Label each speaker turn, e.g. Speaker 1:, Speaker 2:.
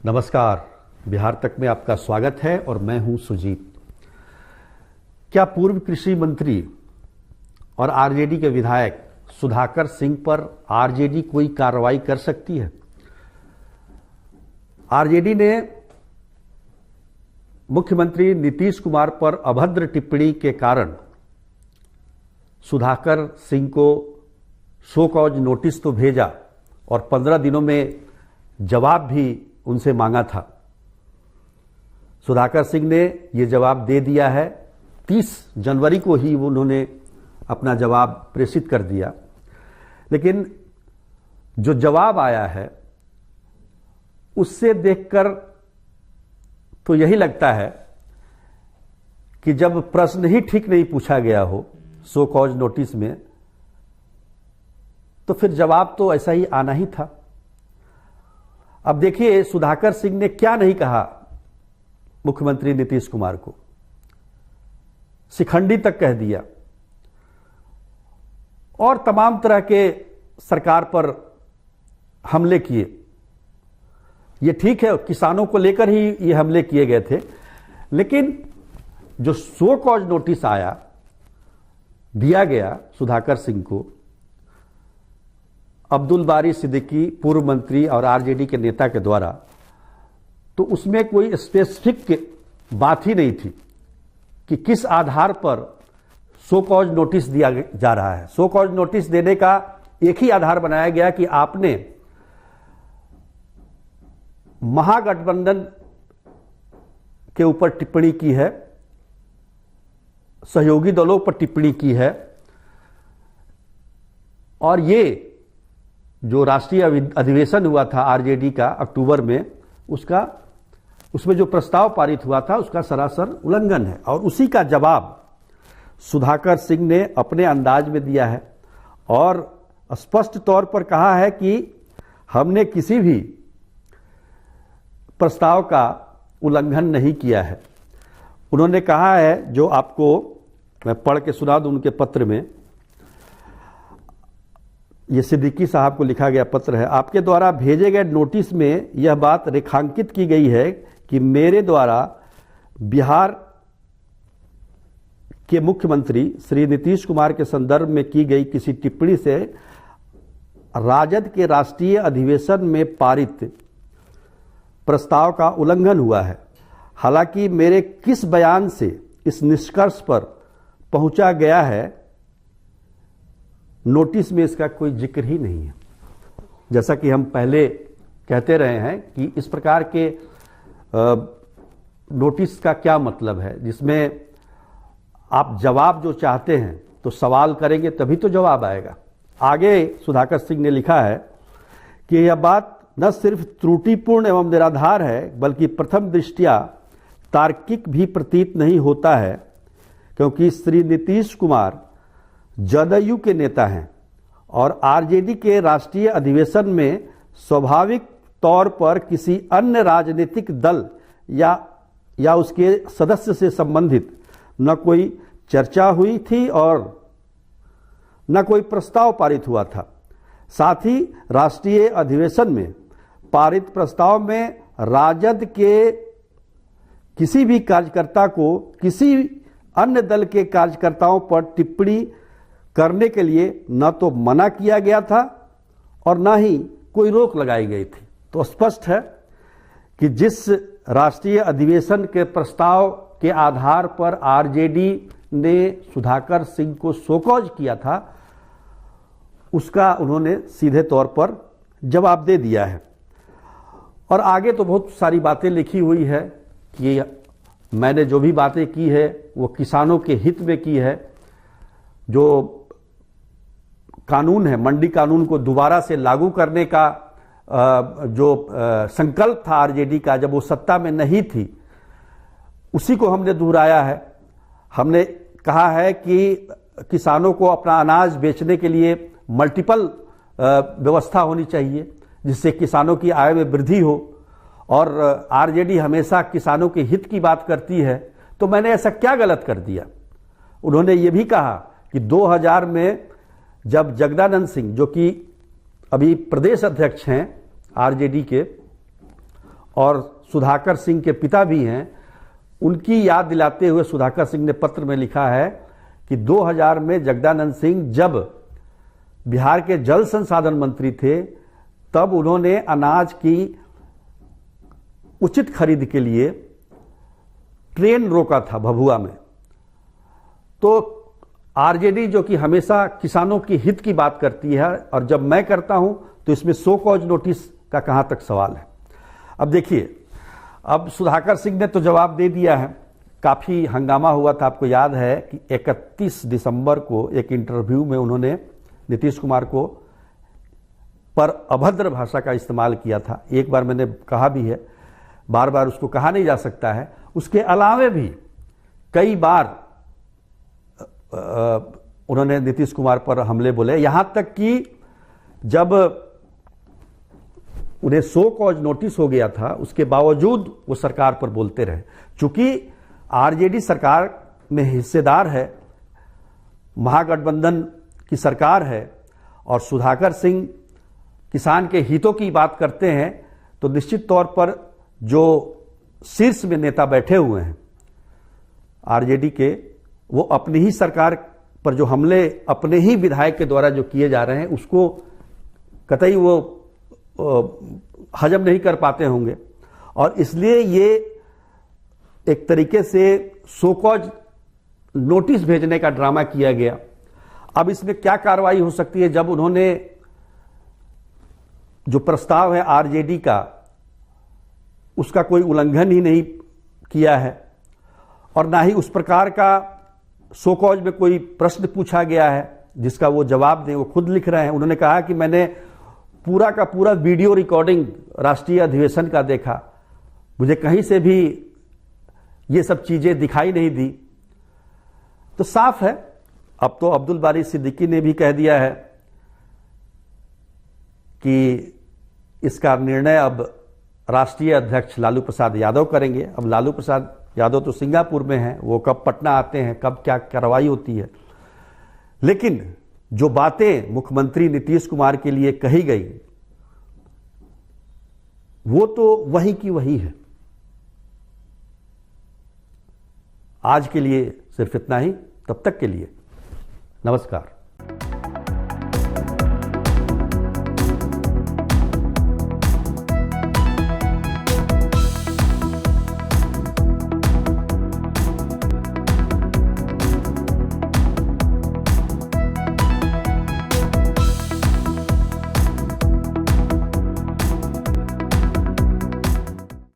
Speaker 1: नमस्कार। बिहार तक में आपका स्वागत है और मैं हूं सुजीत। क्या पूर्व कृषि मंत्री और आरजेडी के विधायक सुधाकर सिंह पर आरजेडी कोई कार्रवाई कर सकती है? आरजेडी ने मुख्यमंत्री नीतीश कुमार पर अभद्र टिप्पणी के कारण सुधाकर सिंह को शो कॉज नोटिस तो भेजा और 15 दिनों में जवाब भी उनसे मांगा था। सुधाकर सिंह ने ये जवाब दे दिया है। 30 जनवरी को ही उन्होंने अपना जवाब प्रेषित कर दिया, लेकिन जो जवाब आया है उससे देखकर तो यही लगता है कि जब प्रश्न ही ठीक नहीं पूछा गया हो शो कॉज नोटिस में, तो फिर जवाब तो ऐसा ही आना ही था। अब देखिए सुधाकर सिंह ने क्या नहीं कहा मुख्यमंत्री नीतीश कुमार को, शिखंडी तक कह दिया और तमाम तरह के सरकार पर हमले किए। ये ठीक है, किसानों को लेकर ही ये हमले किए गए थे, लेकिन जो शो कॉज नोटिस दिया गया सुधाकर सिंह को, अब्दुल बारी सिद्दीकी पूर्व मंत्री और आरजेडी के नेता के द्वारा, तो उसमें कोई स्पेसिफिक बात ही नहीं थी कि किस आधार पर शो कॉज नोटिस दिया जा रहा है। शो कॉज नोटिस देने का एक ही आधार बनाया गया कि आपने महागठबंधन के ऊपर टिप्पणी की है, सहयोगी दलों पर टिप्पणी की है, और ये जो राष्ट्रीय अधिवेशन हुआ था आरजेडी का अक्टूबर में, उसमें जो प्रस्ताव पारित हुआ था उसका सरासर उल्लंघन है। और उसी का जवाब सुधाकर सिंह ने अपने अंदाज में दिया है और स्पष्ट तौर पर कहा है कि हमने किसी भी प्रस्ताव का उल्लंघन नहीं किया है। उन्होंने कहा है, जो आपको मैं पढ़ के सुना दूं उनके पत्र में, ये सिद्दीकी साहब को लिखा गया पत्र है। आपके द्वारा भेजे गए नोटिस में यह बात रेखांकित की गई है कि मेरे द्वारा बिहार के मुख्यमंत्री श्री नीतीश कुमार के संदर्भ में की गई किसी टिप्पणी से राजद के राष्ट्रीय अधिवेशन में पारित प्रस्ताव का उल्लंघन हुआ है। हालांकि मेरे किस बयान से इस निष्कर्ष पर पहुंचा गया है, नोटिस में इसका कोई जिक्र ही नहीं है। जैसा कि हम पहले कहते रहे हैं कि इस प्रकार के नोटिस का क्या मतलब है, जिसमें आप जवाब जो चाहते हैं तो सवाल करेंगे तभी तो जवाब आएगा। आगे सुधाकर सिंह ने लिखा है कि यह बात न सिर्फ त्रुटिपूर्ण एवं निराधार है, बल्कि प्रथम दृष्टया तार्किक भी प्रतीत नहीं होता है, क्योंकि श्री नीतीश कुमार जदयू के नेता हैं और आरजेडी के राष्ट्रीय अधिवेशन में स्वाभाविक तौर पर किसी अन्य राजनीतिक दल या उसके सदस्य से संबंधित न कोई चर्चा हुई थी और न कोई प्रस्ताव पारित हुआ था। साथ ही राष्ट्रीय अधिवेशन में पारित प्रस्ताव में राजद के किसी भी कार्यकर्ता को किसी अन्य दल के कार्यकर्ताओं पर टिप्पणी करने के लिए न तो मना किया गया था और न ही कोई रोक लगाई गई थी। तो स्पष्ट है कि जिस राष्ट्रीय अधिवेशन के प्रस्ताव के आधार पर आरजेडी ने सुधाकर सिंह को शो कॉज किया था, उसका उन्होंने सीधे तौर पर जवाब दे दिया है। और आगे तो बहुत सारी बातें लिखी हुई है कि मैंने जो भी बातें की है वो किसानों के हित में की है। जो कानून है, मंडी कानून को दोबारा से लागू करने का जो संकल्प था आरजेडी का जब वो सत्ता में नहीं थी, उसी को हमने दोहराया है। हमने कहा है कि किसानों को अपना अनाज बेचने के लिए मल्टीपल व्यवस्था होनी चाहिए, जिससे किसानों की आय में वृद्धि हो, और आरजेडी हमेशा किसानों के हित की बात करती है। तो मैंने ऐसा क्या गलत कर दिया? उन्होंने ये भी कहा कि 2000 में जब जगदानंद सिंह, जो कि अभी प्रदेश अध्यक्ष हैं आरजेडी के, और सुधाकर सिंह के पिता भी हैं, उनकी याद दिलाते हुए सुधाकर सिंह ने पत्र में लिखा है कि 2000 में जगदानंद सिंह जब बिहार के जल संसाधन मंत्री थे तब उन्होंने अनाज की उचित खरीद के लिए ट्रेन रोका था भभुआ में। तो आरजेडी जो कि हमेशा किसानों की हित की बात करती है, और जब मैं करता हूं तो इसमें सो कॉज नोटिस का कहां तक सवाल है। अब देखिए, अब सुधाकर सिंह ने तो जवाब दे दिया है। काफी हंगामा हुआ था, आपको याद है कि 31 दिसंबर को एक इंटरव्यू में उन्होंने नीतीश कुमार को पर अभद्र भाषा का इस्तेमाल किया था। एक बार मैंने कहा भी है, बार बार उसको कहा नहीं जा सकता है। उसके अलावे भी कई बार उन्होंने नीतीश कुमार पर हमले बोले, यहां तक कि जब उन्हें सो कॉज नोटिस हो गया था उसके बावजूद वो सरकार पर बोलते रहे। चूंकि आरजेडी सरकार में हिस्सेदार है, महागठबंधन की सरकार है, और सुधाकर सिंह किसान के हितों की बात करते हैं, तो निश्चित तौर पर जो शीर्ष में नेता बैठे हुए हैं आरजेडी के, वो अपनी ही सरकार पर जो हमले अपने ही विधायक के द्वारा जो किए जा रहे हैं उसको कतई वो हजम नहीं कर पाते होंगे, और इसलिए ये एक तरीके से सोकॉज नोटिस भेजने का ड्रामा किया गया। अब इसमें क्या कार्रवाई हो सकती है जब उन्होंने जो प्रस्ताव है आरजेडी का उसका कोई उल्लंघन ही नहीं किया है, और ना ही उस प्रकार का सोकॉज में कोई प्रश्न पूछा गया है जिसका वो जवाब दें। वो खुद लिख रहे हैं, उन्होंने कहा कि मैंने पूरा का पूरा वीडियो रिकॉर्डिंग राष्ट्रीय अधिवेशन का देखा, मुझे कहीं से भी ये सब चीजें दिखाई नहीं दी। तो साफ है, अब तो अब्दुल बारी सिद्दीकी ने भी कह दिया है कि इसका निर्णय अब राष्ट्रीय अध्यक्ष लालू प्रसाद यादव करेंगे। अब लालू प्रसाद यादव तो सिंगापुर में हैं, वो कब पटना आते हैं, कब क्या कार्रवाई होती है, लेकिन जो बातें मुख्यमंत्री नीतीश कुमार के लिए कही गई वो तो वही की वही है। आज के लिए सिर्फ इतना ही, तब तक के लिए नमस्कार।